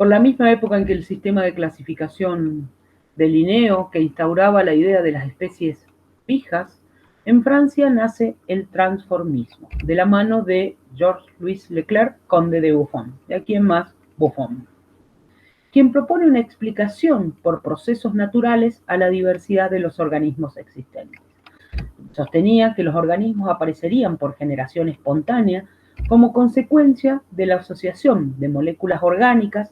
Por la misma época en que el sistema de clasificación de Linneo, que instauraba la idea de las especies fijas, en Francia nace el transformismo, de la mano de Georges-Louis Leclerc, conde de Buffon, de aquí en más Buffon, quien propone una explicación por procesos naturales a la diversidad de los organismos existentes. Sostenía que los organismos aparecerían por generación espontánea como consecuencia de la asociación de moléculas orgánicas,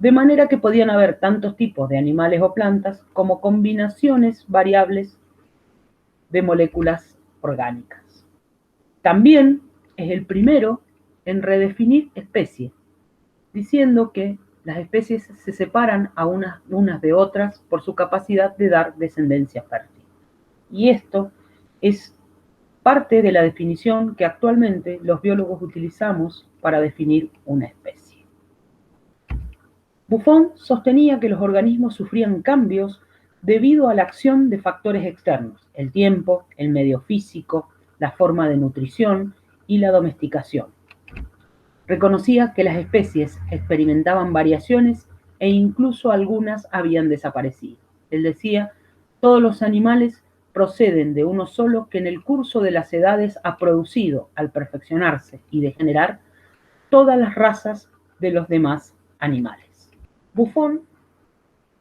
de manera que podían haber tantos tipos de animales o plantas como combinaciones variables de moléculas orgánicas. También es el primero en redefinir especie, diciendo que las especies se separan a unas de otras por su capacidad de dar descendencia fértil. Y esto es parte de la definición que actualmente los biólogos utilizamos para definir una especie. Buffon sostenía que los organismos sufrían cambios debido a la acción de factores externos, el tiempo, el medio físico, la forma de nutrición y la domesticación. Reconocía que las especies experimentaban variaciones e incluso algunas habían desaparecido. Él decía, todos los animales proceden de uno solo que en el curso de las edades ha producido, al perfeccionarse y degenerar, todas las razas de los demás animales. Buffon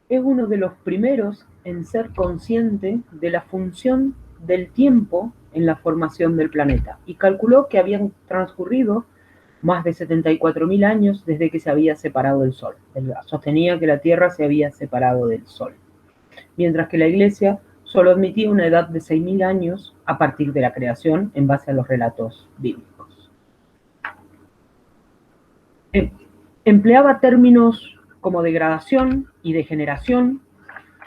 es uno de los primeros en ser consciente de la función del tiempo en la formación del planeta y calculó que habían transcurrido más de 74.000 años desde que se había separado del Sol. Él sostenía que la Tierra se había separado del Sol, mientras que la Iglesia solo admitía una edad de 6.000 años a partir de la creación en base a los relatos bíblicos. Empleaba términos como degradación y degeneración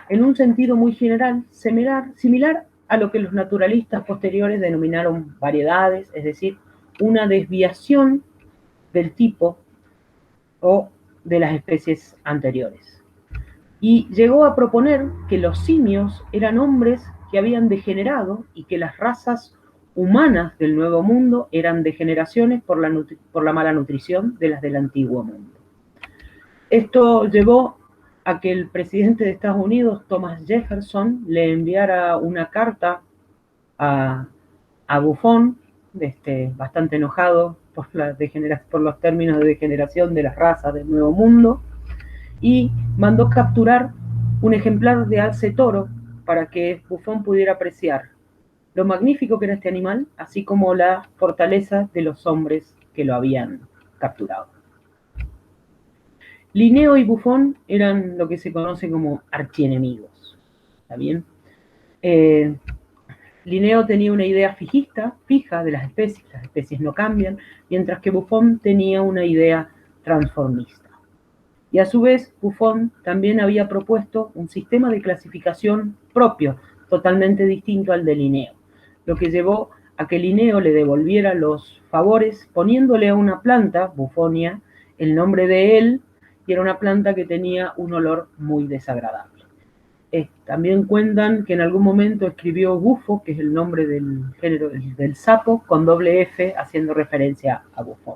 en un sentido muy general, similar a lo que los naturalistas posteriores denominaron variedades, es decir, una desviación del tipo o de las especies anteriores. Y llegó a proponer que los simios eran hombres que habían degenerado y que las razas humanas del Nuevo Mundo eran degeneraciones por la mala nutrición de las del Antiguo Mundo. Esto llevó a que el presidente de Estados Unidos, Thomas Jefferson, le enviara una carta a Buffon, bastante enojado por los términos de degeneración de las razas del Nuevo Mundo, y mandó capturar un ejemplar de alce toro para que Buffon pudiera apreciar lo magnífico que era este animal, así como la fortaleza de los hombres que lo habían capturado. Linneo y Buffon eran lo que se conoce como archienemigos. ¿Está bien? Linneo tenía una idea fija de las especies no cambian, mientras que Buffon tenía una idea transformista. Y a su vez, Buffon también había propuesto un sistema de clasificación propio, totalmente distinto al de Linneo, lo que llevó a que Linneo le devolviera los favores poniéndole a una planta, Buffonia, el nombre de él, y era una planta que tenía un olor muy desagradable. También cuentan que en algún momento escribió bufo, que es el nombre del género del sapo, con doble F, haciendo referencia a Buffon.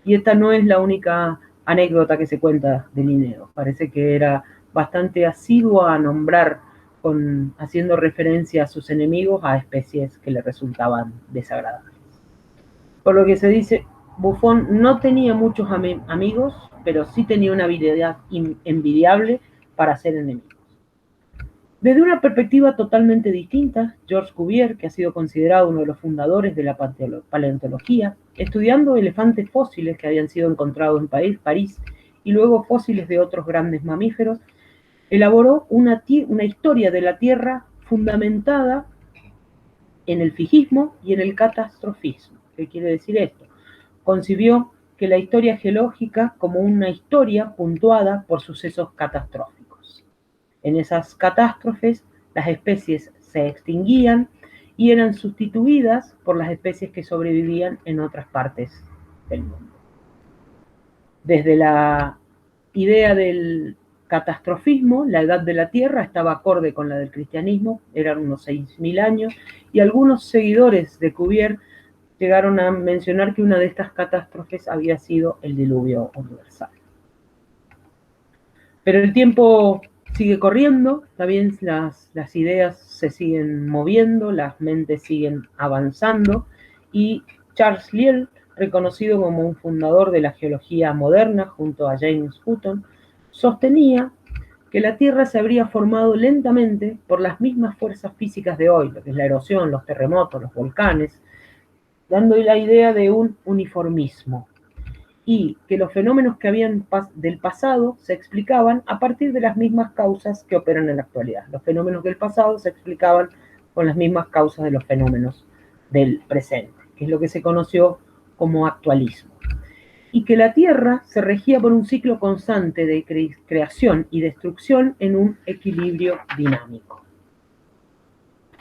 Y esta no es la única anécdota que se cuenta de Linneo. Parece que era bastante asiduo a nombrar, haciendo referencia a sus enemigos, a especies que le resultaban desagradables. Por lo que se dice, Buffon no tenía muchos amigos, pero sí tenía una habilidad envidiable para hacer enemigos. Desde una perspectiva totalmente distinta, Georges Cuvier, que ha sido considerado uno de los fundadores de la paleontología, estudiando elefantes fósiles que habían sido encontrados en París y luego fósiles de otros grandes mamíferos, elaboró una historia de la Tierra fundamentada en el fijismo y en el catastrofismo. ¿Qué quiere decir esto? Concibió que la historia geológica como una historia puntuada por sucesos catastróficos. En esas catástrofes, las especies se extinguían y eran sustituidas por las especies que sobrevivían en otras partes del mundo. Desde la idea del catastrofismo, la edad de la Tierra estaba acorde con la del cristianismo, eran unos 6.000 años, y algunos seguidores de Cuvier llegaron a mencionar que una de estas catástrofes había sido el diluvio universal. Pero el tiempo sigue corriendo, también las ideas se siguen moviendo, las mentes siguen avanzando y Charles Lyell, reconocido como un fundador de la geología moderna junto a James Hutton, sostenía que la Tierra se habría formado lentamente por las mismas fuerzas físicas de hoy, lo que es la erosión, los terremotos, los volcanes, dando la idea de un uniformismo, y que los fenómenos que habían del pasado se explicaban a partir de las mismas causas que operan en la actualidad. Los fenómenos del pasado se explicaban con las mismas causas de los fenómenos del presente, que es lo que se conoció como actualismo. Y que la Tierra se regía por un ciclo constante de creación y destrucción en un equilibrio dinámico.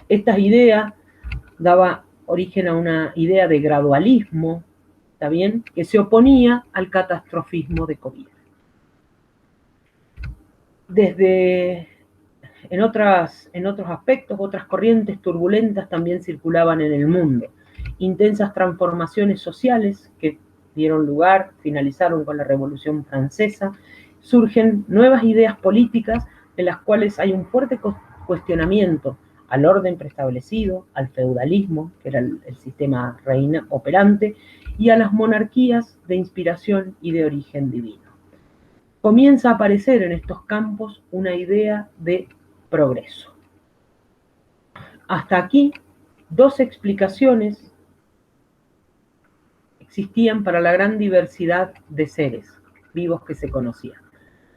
Esta idea daba origen a una idea de gradualismo, ¿está bien?, que se oponía al catastrofismo de COVID. En otros aspectos, otras corrientes turbulentas también circulaban en el mundo. Intensas transformaciones sociales que dieron lugar, finalizaron con la Revolución Francesa, surgen nuevas ideas políticas en las cuales hay un fuerte cuestionamiento al orden preestablecido, al feudalismo, que era el sistema reina operante, y a las monarquías de inspiración y de origen divino. Comienza a aparecer en estos campos una idea de progreso. Hasta aquí, dos explicaciones existían para la gran diversidad de seres vivos que se conocían.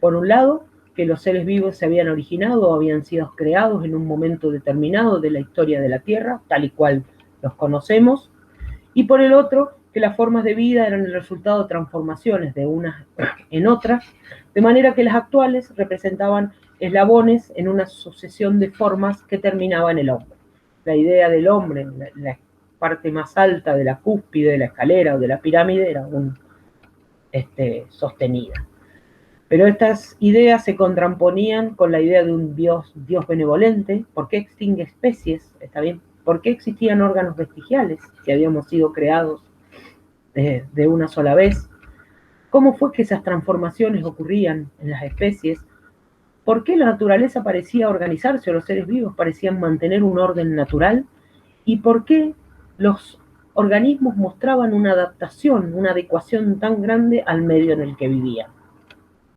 Por un lado, que los seres vivos se habían originado o habían sido creados en un momento determinado de la historia de la Tierra, tal y cual los conocemos, y por el otro, que las formas de vida eran el resultado de transformaciones de unas en otras, de manera que las actuales representaban eslabones en una sucesión de formas que terminaba en el hombre. La idea del hombre, la parte más alta de la cúspide de la escalera o de la pirámide, era sostenida. Pero estas ideas se contraponían con la idea de un Dios benevolente. ¿Por qué extingue especies? ¿Está bien? ¿Por qué existían órganos vestigiales si habíamos sido creados de una sola vez? ¿Cómo fue que esas transformaciones ocurrían en las especies? ¿Por qué la naturaleza parecía organizarse o los seres vivos parecían mantener un orden natural? ¿Y por qué los organismos mostraban una adaptación, una adecuación tan grande al medio en el que vivían?